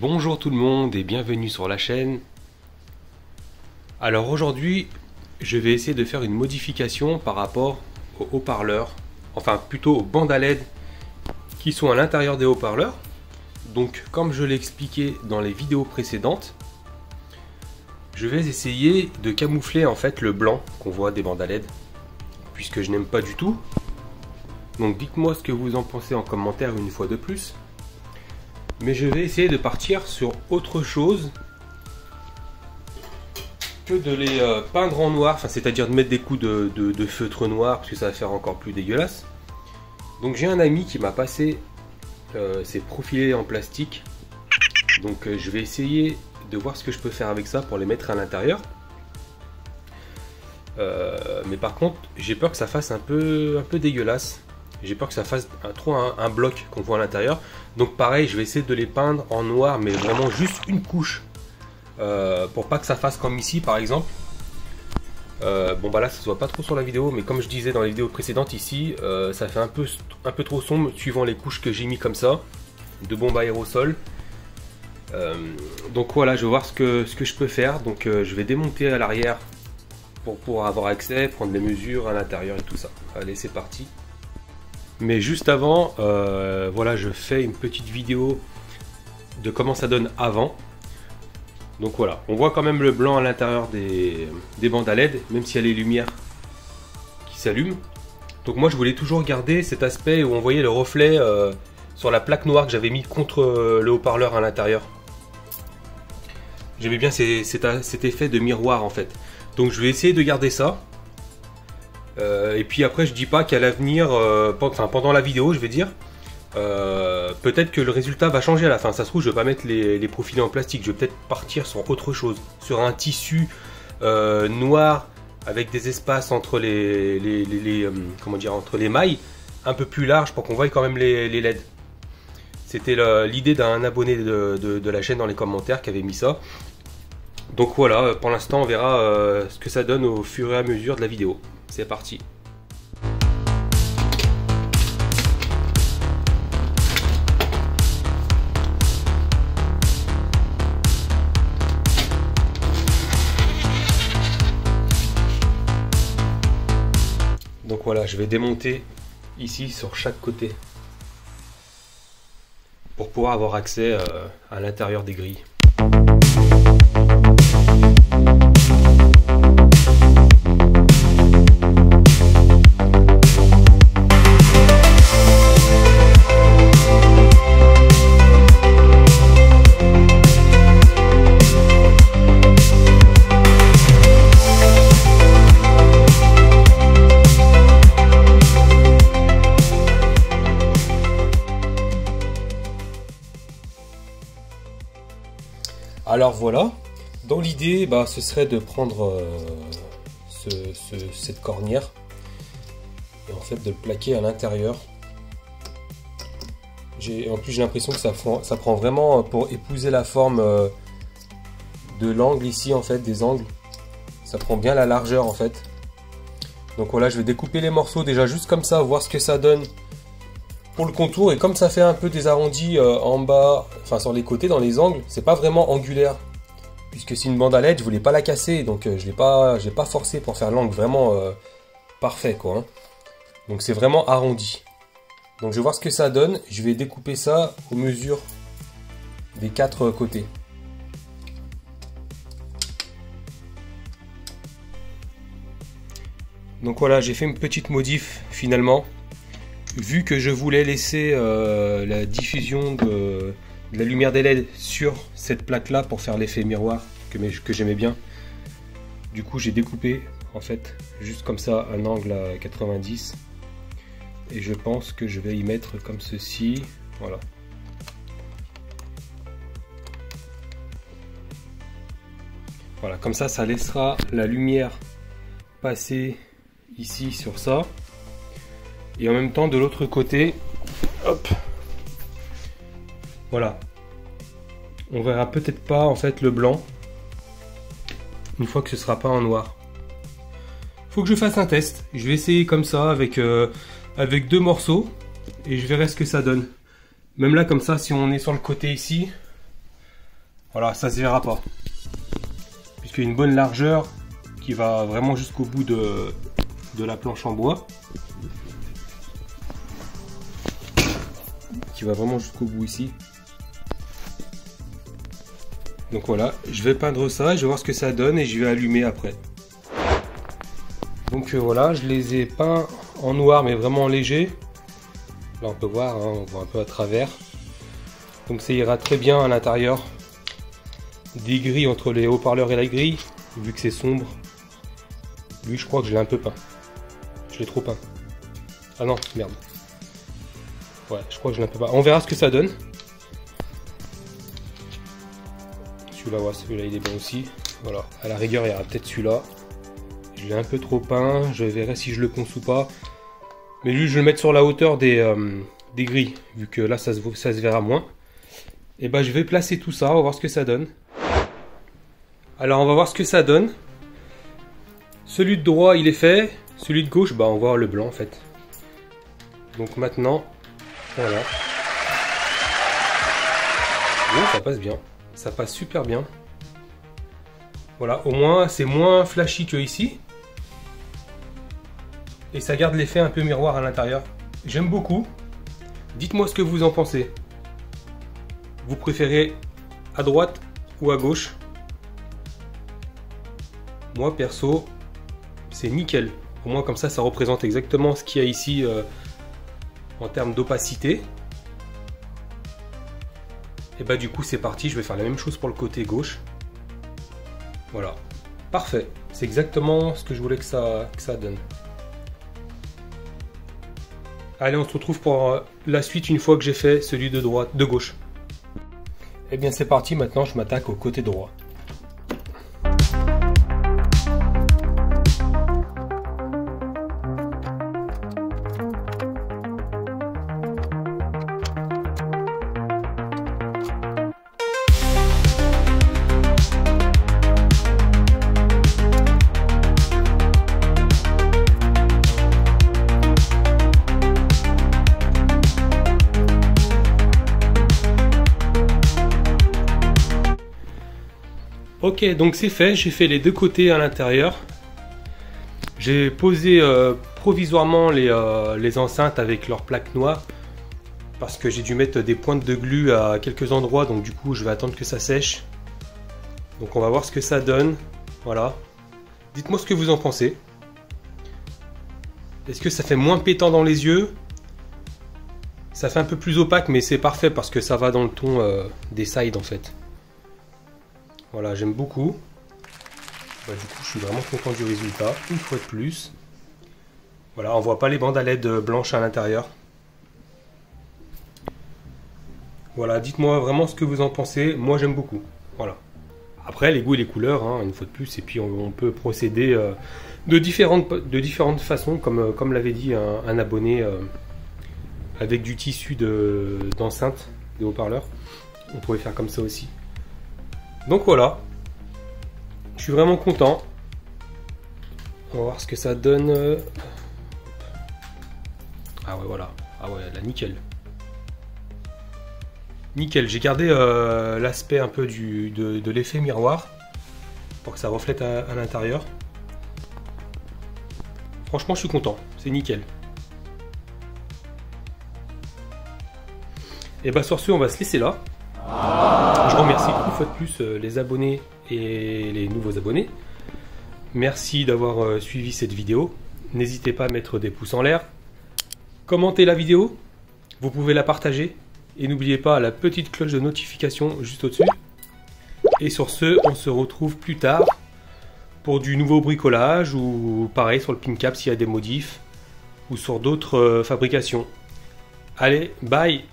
Bonjour tout le monde et bienvenue sur la chaîne. Alors aujourd'hui, je vais essayer de faire une modification par rapport aux haut-parleurs, enfin plutôt aux bandes à LED qui sont à l'intérieur des haut-parleurs. Donc comme je l'ai expliqué dans les vidéos précédentes, je vais essayer de camoufler en fait le blanc qu'on voit des bandes à LED, puisque je n'aime pas du tout. Donc dites-moi ce que vous en pensez en commentaire une fois de plus. Mais je vais essayer de partir sur autre chose que de les peindre en noir, enfin, c'est-à-dire de mettre des coups de feutre noir, parce que ça va faire encore plus dégueulasse. Donc j'ai un ami qui m'a passé ces profilés en plastique. Donc je vais essayer de voir ce que je peux faire avec ça pour les mettre à l'intérieur. Mais par contre, j'ai peur que ça fasse un peu dégueulasse. J'ai peur que ça fasse trop un bloc qu'on voit à l'intérieur. Donc pareil, je vais essayer de les peindre en noir, mais vraiment juste une couche. Pour pas que ça fasse comme ici par exemple. Bon bah là ça se voit pas trop sur la vidéo, mais comme je disais dans les vidéos précédentes ici, ça fait un peu trop sombre suivant les couches que j'ai mis comme ça, de bombes aérosols. Donc voilà, je vais voir ce que je peux faire. Donc je vais démonter à l'arrière pour pouvoir avoir accès, prendre les mesures à l'intérieur et tout ça. Allez, c'est parti. Mais juste avant, voilà, je fais une petite vidéo de comment ça donne avant. Donc voilà, on voit quand même le blanc à l'intérieur des bandes à LED, même s'il y a les lumières qui s'allument. Donc moi je voulais toujours garder cet aspect où on voyait le reflet sur la plaque noire que j'avais mis contre le haut-parleur à l'intérieur. J'aimais bien cet effet de miroir en fait. Donc je vais essayer de garder ça. Et puis après je dis pas qu'à l'avenir, pendant la vidéo je vais dire, peut-être que le résultat va changer à la fin. Ça se trouve je vais pas mettre les profilés en plastique, je vais peut-être partir sur autre chose, sur un tissu noir avec des espaces entre entre les mailles un peu plus larges pour qu'on voie quand même les LED. C'était l'idée d'un abonné de la chaîne dans les commentaires qui avait mis ça. Donc voilà, pour l'instant on verra ce que ça donne au fur et à mesure de la vidéo. C'est parti. Donc voilà, je vais démonter ici sur chaque côté pour pouvoir avoir accès à l'intérieur des grilles. Alors voilà, dans l'idée, ce serait de prendre cette cornière et en fait de le plaquer à l'intérieur. En plus j'ai l'impression que ça prend vraiment pour épouser la forme de l'angle ici en fait, des angles. Ça prend bien la largeur en fait. Donc voilà, je vais découper les morceaux déjà juste comme ça, voir ce que ça donne pour le contour. Et comme ça fait un peu des arrondis en bas, enfin sur les côtés dans les angles, c'est pas vraiment angulaire, puisque c'est une bande à LED, je voulais pas la casser, donc je l'ai pas forcé pour faire l'angle vraiment parfait quoi. Donc c'est vraiment arrondi. Donc je vais voir ce que ça donne. Je vais découper ça aux mesures des 4 côtés. Donc voilà, j'ai fait une petite modif finalement. Vu que je voulais laisser la diffusion de la lumière des LED sur cette plaque là pour faire l'effet miroir que j'aimais bien, du coup j'ai découpé en fait juste comme ça un angle à 90 et je pense que je vais y mettre comme ceci. Voilà. Voilà, comme ça laissera la lumière passer ici sur ça. Et en même temps de l'autre côté, hop, voilà, on verra peut-être pas en fait le blanc une fois que ce sera pas en noir. Faut que je fasse un test. Je vais essayer comme ça avec 2 morceaux et je verrai ce que ça donne. Même là comme ça, si on est sur le côté ici, Voilà, ça se verra pas. Puisqu'il y a une bonne largeur qui va vraiment jusqu'au bout de la planche en bois. Qui va vraiment jusqu'au bout ici. Donc voilà, je vais peindre ça, je vais voir ce que ça donne et je vais allumer après. Donc voilà, je les ai peints en noir mais vraiment léger. Là on peut voir, hein, on voit un peu à travers. Donc ça ira très bien à l'intérieur. Des grilles entre les haut-parleurs et la grille, vu que c'est sombre. Lui je crois que je l'ai un peu peint. Je l'ai trop peint. Ah non, merde. Ouais, je crois que je l'ai un peu peint. On verra ce que ça donne. Celui-là, ouais, celui-là il est bon aussi. Voilà, à la rigueur il y aura peut-être celui-là. Je l'ai un peu trop peint, je verrai si je le ponce ou pas. Mais lui je vais le mettre sur la hauteur des grilles, vu que là ça se verra moins. Et bah je vais placer tout ça, on va voir ce que ça donne. Alors on va voir ce que ça donne. Celui de droit il est fait, celui de gauche bah on voit le blanc en fait. Donc maintenant, voilà. Bon, ça passe bien, ça passe super bien. Voilà, au moins c'est moins flashy que ici. Et ça garde l'effet un peu miroir à l'intérieur. J'aime beaucoup. Dites-moi ce que vous en pensez. Vous préférez à droite ou à gauche? Moi perso, c'est nickel. Pour moi comme ça représente exactement ce qu'il y a ici en termes d'opacité. Et bah du coup c'est parti, je vais faire la même chose pour le côté gauche. Voilà, parfait. C'est exactement ce que je voulais que ça donne. Allez, on se retrouve pour la suite une fois que j'ai fait celui de droite, de gauche. Et bien c'est parti, maintenant je m'attaque au côté droit. Ok, donc c'est fait, j'ai fait les deux côtés à l'intérieur. J'ai posé provisoirement les enceintes avec leurs plaques noires parce que j'ai dû mettre des pointes de glu à quelques endroits, donc du coup je vais attendre que ça sèche. Donc on va voir ce que ça donne. Voilà. Dites-moi ce que vous en pensez. Est-ce que ça fait moins pétant dans les yeux? Ça fait un peu plus opaque, mais c'est parfait parce que ça va dans le ton des sides en fait. Voilà, j'aime beaucoup. Bah, du coup, je suis vraiment content du résultat, une fois de plus. Voilà, on voit pas les bandes à LED blanches à l'intérieur. Voilà, dites-moi vraiment ce que vous en pensez. Moi, j'aime beaucoup. Voilà. Après, les goûts et les couleurs, hein, une fois de plus. Et puis, on peut procéder de différentes façons, comme l'avait dit un abonné, avec du tissu d'enceinte, de haut-parleurs. On pourrait faire comme ça aussi. Donc voilà, je suis vraiment content. On va voir ce que ça donne. Ah ouais, voilà. Ah ouais, là, nickel. Nickel, j'ai gardé l'aspect un peu de l'effet miroir pour que ça reflète à l'intérieur. Franchement, je suis content, c'est nickel. Et bah sur ce, on va se laisser là. Je remercie une fois de plus les abonnés et les nouveaux abonnés. Merci d'avoir suivi cette vidéo. N'hésitez pas à mettre des pouces en l'air. Commentez la vidéo. Vous pouvez la partager. Et n'oubliez pas la petite cloche de notification juste au-dessus. Et sur ce, on se retrouve plus tard pour du nouveau bricolage ou pareil sur le pin cap s'il y a des modifs ou sur d'autres fabrications. Allez, bye!